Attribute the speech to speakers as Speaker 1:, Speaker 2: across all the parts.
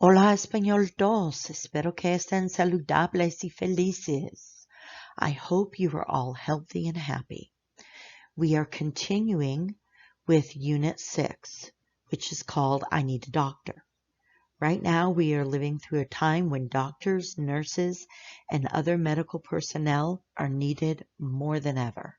Speaker 1: Hola Español 2, espero que estén saludables y felices. I hope you are all healthy and happy. We are continuing with Unit 6, which is called I Need a Doctor. Right now we are living through a time when doctors, nurses, and other medical personnel are needed more than ever.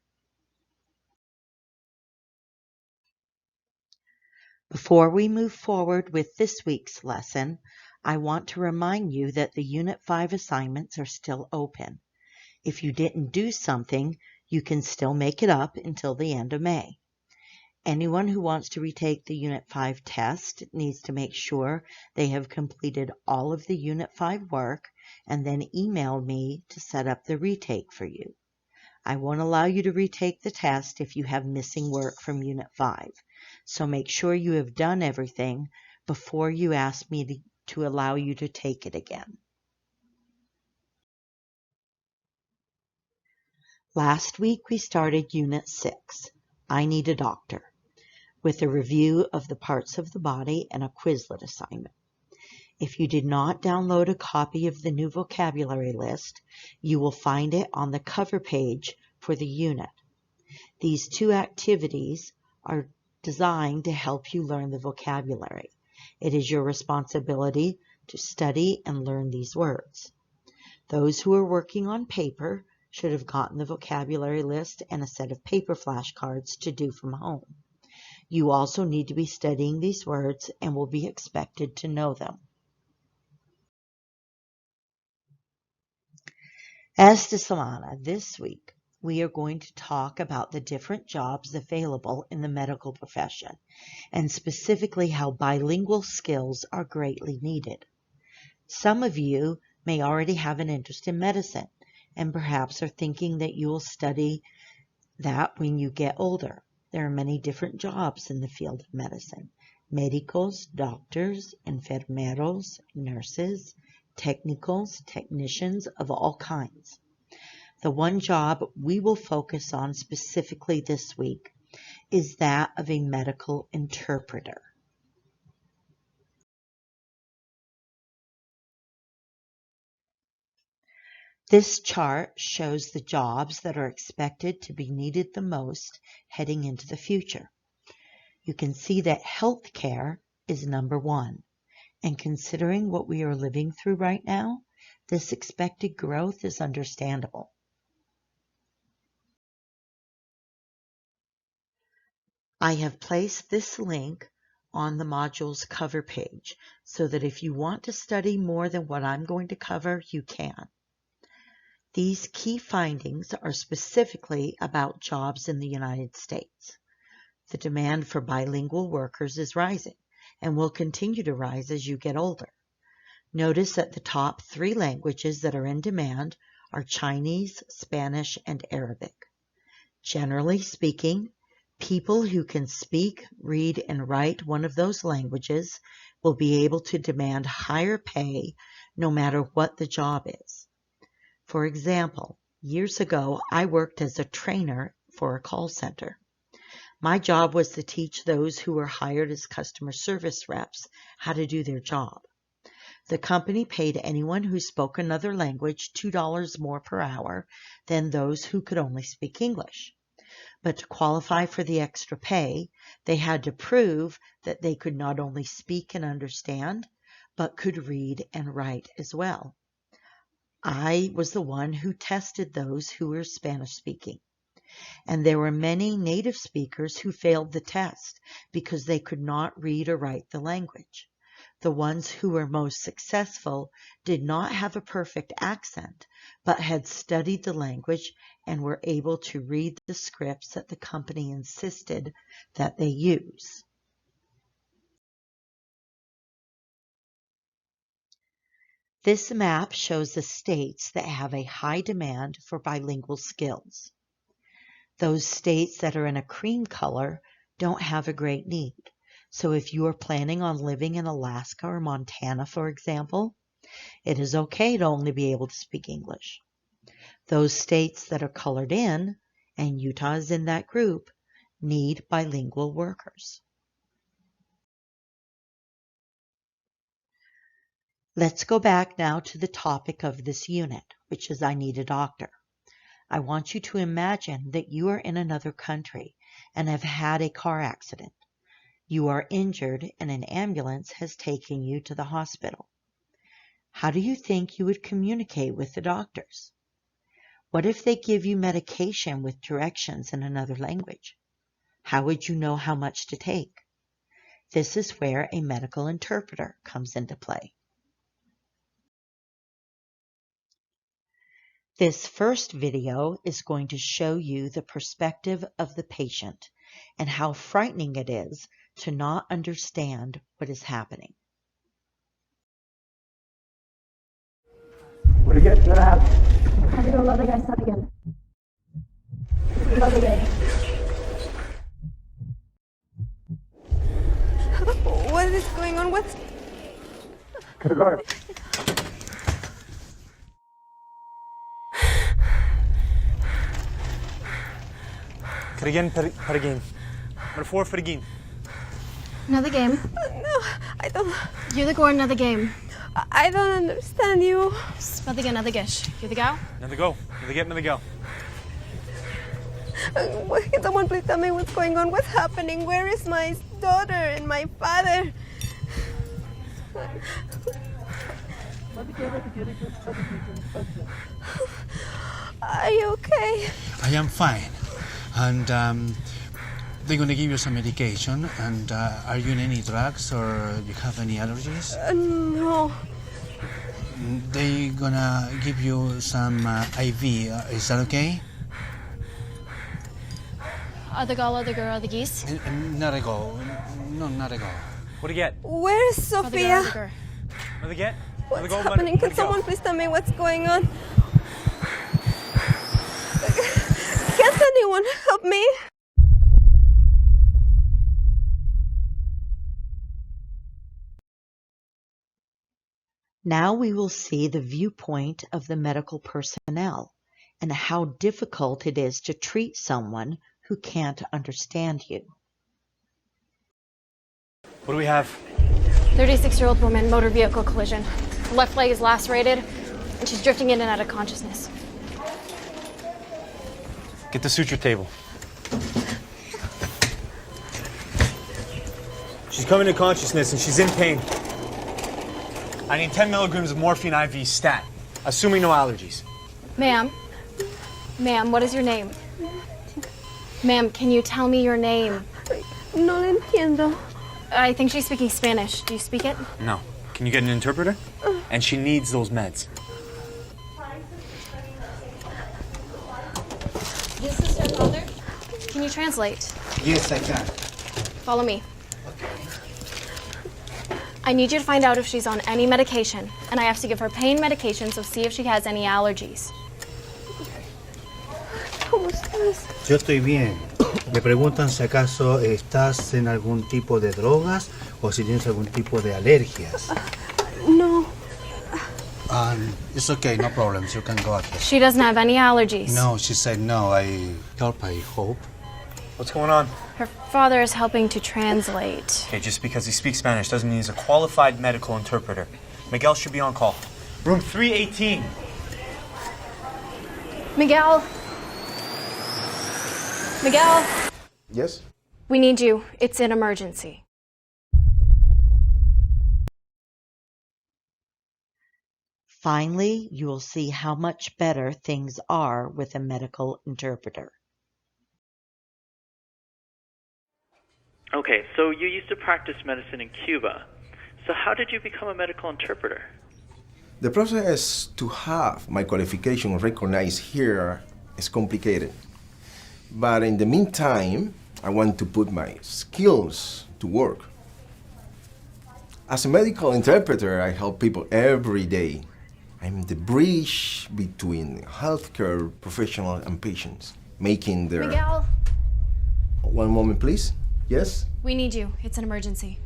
Speaker 1: Before we move forward with this week's lesson, I want to remind you that the Unit 5 assignments are still open. If you didn't do something, you can still make it up until the end of May. Anyone who wants to retake the Unit 5 test needs to make sure they have completed all of the Unit 5 work and then email me to set up the retake for you. I won't allow you to retake the test if you have missing work from Unit 5. So make sure you have done everything before you ask me to allow you to take it again. Last week we started Unit 6, I Need a Doctor, with a review of the parts of the body and a Quizlet assignment. If you did not download a copy of the new vocabulary list, you will find it on the cover page for the unit. These two activities are designed to help you learn the vocabulary. It is your responsibility to study and learn these words. Those who are working on paper should have gotten the vocabulary list and a set of paper flashcards to do from home. You also need to be studying these words and will be expected to know them. Esta semana, this week, we are going to talk about the different jobs available in the medical profession, and specifically how bilingual skills are greatly needed. Some of you may already have an interest in medicine, and perhaps are thinking that you will study that when you get older. There are many different jobs in the field of medicine: médicos, doctors, enfermeros, nurses, technicals, technicians of all kinds. The one job we will focus on specifically this week is that of a medical interpreter. This chart shows the jobs that are expected to be needed the most heading into the future. You can see that healthcare is number one, and considering what we are living through right now, this expected growth is understandable. I have placed this link on the module's cover page so that if you want to study more than what I'm going to cover, you can. These key findings are specifically about jobs in the United States. The demand for bilingual workers is rising and will continue to rise as you get older. Notice that the top 3 languages that are in demand are Chinese, Spanish, and Arabic. Generally speaking, people who can speak, read, and write one of those languages will be able to demand higher pay no matter what the job is. For example, years ago, I worked as a trainer for a call center. My job was to teach those who were hired as customer service reps how to do their job. The company paid anyone who spoke another language $2 more per hour than those who could only speak English. But to qualify for the extra pay, they had to prove that they could not only speak and understand, but could read and write as well. I was the one who tested those who were Spanish speaking. And there were many native speakers who failed the test because they could not read or write the language. The ones who were most successful did not have a perfect accent, but had studied the language and were able to read the scripts that the company insisted that they use. This map shows the states that have a high demand for bilingual skills. Those states that are in a cream color don't have a great need. So if you are planning on living in Alaska or Montana, for example, it is okay to only be able to speak English. Those states that are colored in, and Utah is in that group, need bilingual workers. Let's go back now to the topic of this unit, which is I need a doctor. I want you to imagine that you are in another country and have had a car accident. You are injured and an ambulance has taken you to the hospital. How do you think you would communicate with the doctors? What if they give you medication with directions in another language? How would you know how much to take? This is where a medical interpreter comes into play. This first video is going to show you the perspective of the patient and how frightening it is to not understand what is happening.
Speaker 2: What do you get? What happened?
Speaker 3: I had to go love the guy's son again. Love the guy.
Speaker 4: What is going on? What's...
Speaker 2: Go.
Speaker 5: Perigin, perigin. Number 4, perigin.
Speaker 3: Another game.
Speaker 4: No, I don't...
Speaker 3: You're the go, another game.
Speaker 4: I don't understand you.
Speaker 3: Spell the another gish. You're the go?
Speaker 5: Another go. Another get, another go.
Speaker 4: Can someone please tell me what's going on? What's happening? Where is my daughter and my father? Are you okay?
Speaker 6: I am fine. And they're going to give you some medication. And are you on any drugs or you have any allergies?
Speaker 4: No.
Speaker 6: They're going to give you some IV. Is that okay?
Speaker 3: Other girl, other girl, other geese.
Speaker 6: Not a go. No, not a go.
Speaker 5: What do you get?
Speaker 4: Where's
Speaker 3: Other girl, other
Speaker 4: Sophia?
Speaker 3: girl.
Speaker 5: Another get?
Speaker 4: What's
Speaker 5: Another go,
Speaker 4: happening? Can
Speaker 5: another go.
Speaker 4: someone please tell me what's going on? Can't anyone help me?
Speaker 1: Now we will see the viewpoint of the medical personnel and how difficult it is to treat someone who can't understand you.
Speaker 5: What do we have?
Speaker 3: 36-year-old woman, motor vehicle collision. Left leg is lacerated, and she's drifting in and out of consciousness.
Speaker 5: Get the suture table. She's coming to consciousness and she's in pain. I need 10 milligrams of morphine IV stat, assuming no allergies.
Speaker 3: Ma'am, what is your name? Ma'am, can you tell me your name?
Speaker 4: No lo entiendo.
Speaker 3: I think she's speaking Spanish. Do you speak it?
Speaker 5: No. Can you get an interpreter? And she needs those meds.
Speaker 3: This is her father. Can you translate?
Speaker 6: Yes, I can.
Speaker 3: Follow me. I need you to find out if she's on any medication, and I have to give her pain medication, so see if she has any allergies.
Speaker 4: ¿Cómo estás?
Speaker 6: Yo estoy bien. Me preguntan si acaso estás en algún tipo de drogas o si tienes algún tipo de alergias.
Speaker 4: No.
Speaker 6: It's okay, no problems. You can go ahead.
Speaker 3: She doesn't have any allergies.
Speaker 6: No, she said no. I hope.
Speaker 5: What's going on?
Speaker 3: Her father is helping to translate.
Speaker 5: Okay, just because he speaks Spanish doesn't mean he's a qualified medical interpreter. Miguel should be on call. Room 318.
Speaker 3: Miguel? Miguel?
Speaker 2: Yes?
Speaker 3: We need you. It's an emergency.
Speaker 1: Finally, you will see how much better things are with a medical interpreter.
Speaker 7: Okay, so you used to practice medicine in Cuba. So how did you become a medical interpreter?
Speaker 2: The process to have my qualification recognized here is complicated. But in the meantime, I want to put my skills to work. As a medical interpreter, I help people every day. I'm the bridge between healthcare professionals and patients, making their...
Speaker 3: Miguel?
Speaker 2: One moment, please. Yes?
Speaker 3: We need you. It's an emergency.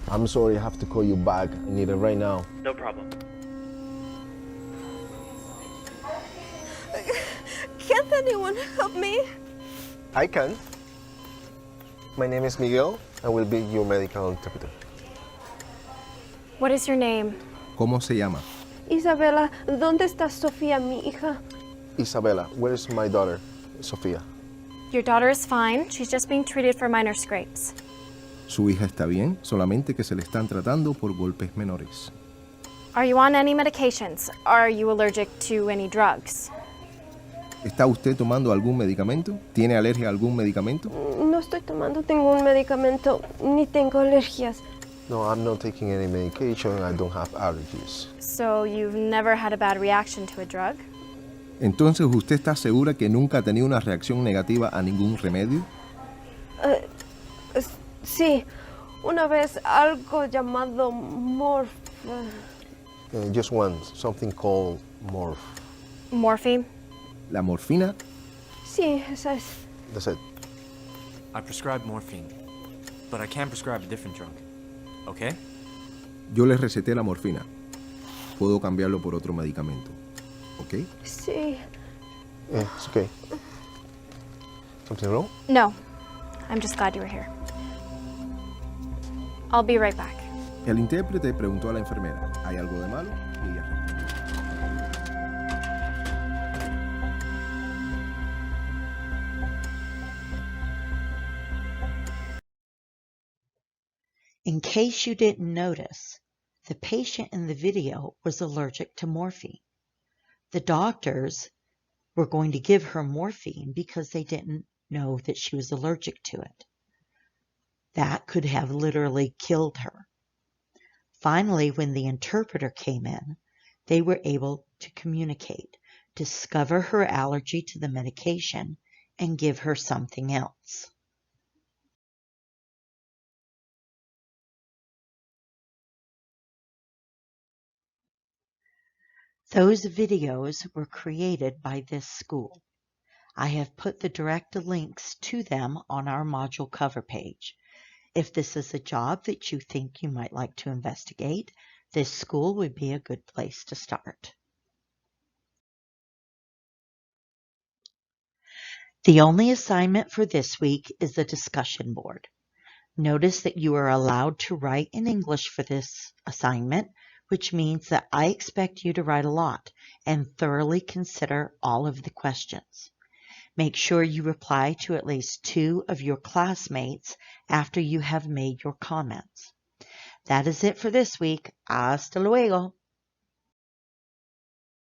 Speaker 8: I'm sorry, I have to call you back. I need it right now.
Speaker 7: No problem.
Speaker 4: Can't anyone help me?
Speaker 8: I can. My name is Miguel. I will be your medical interpreter.
Speaker 3: What is your name?
Speaker 2: ¿Cómo se llama?
Speaker 4: Isabela, ¿dónde está Sofía, mi hija?
Speaker 8: Isabella, where's my daughter, Sofia?
Speaker 3: Your daughter is fine. She's just being treated for minor scrapes.
Speaker 2: Su hija está bien, solamente que se le están tratando por golpes menores.
Speaker 3: Are you on any medications? Are you allergic to any drugs?
Speaker 2: ¿Está usted tomando algún medicamento? ¿Tiene alergia a algún medicamento?
Speaker 4: No estoy tomando ningún medicamento, ni tengo alergias.
Speaker 8: No, I'm not taking any medication. I don't have allergies.
Speaker 3: So you've never had a bad reaction to a drug?
Speaker 2: Entonces, ¿usted está segura que nunca ha tenido una reacción negativa a ningún remedio?
Speaker 4: Sí, una vez algo llamado
Speaker 8: Just one, something called
Speaker 3: Morphine?
Speaker 2: ¿La morfina?
Speaker 4: Sí, esa es.
Speaker 8: That's it.
Speaker 5: I prescribe morphine, but I can prescribe a different drug. Okay?
Speaker 2: Yo le receté la morfina. Puedo cambiarlo por otro medicamento. ¿Ok?
Speaker 4: Sí.
Speaker 8: Yeah, it's okay. Something wrong?
Speaker 3: No. I'm just glad you were here. I'll be right back.
Speaker 2: El intérprete preguntó a la enfermera, ¿hay algo de malo? Y ella respondió.
Speaker 1: In case you didn't notice, the patient in the video was allergic to morphine. The doctors were going to give her morphine because they didn't know that she was allergic to it. That could have literally killed her. Finally, when the interpreter came in, they were able to communicate, discover her allergy to the medication, and give her something else. Those videos were created by this school. I have put the direct links to them on our module cover page. If this is a job that you think you might like to investigate, this school would be a good place to start. The only assignment for this week is the discussion board. Notice that you are allowed to write in English for this assignment, which means that I expect you to write a lot and thoroughly consider all of the questions. Make sure you reply to at least 2 of your classmates after you have made your comments. That is it for this week. Hasta luego.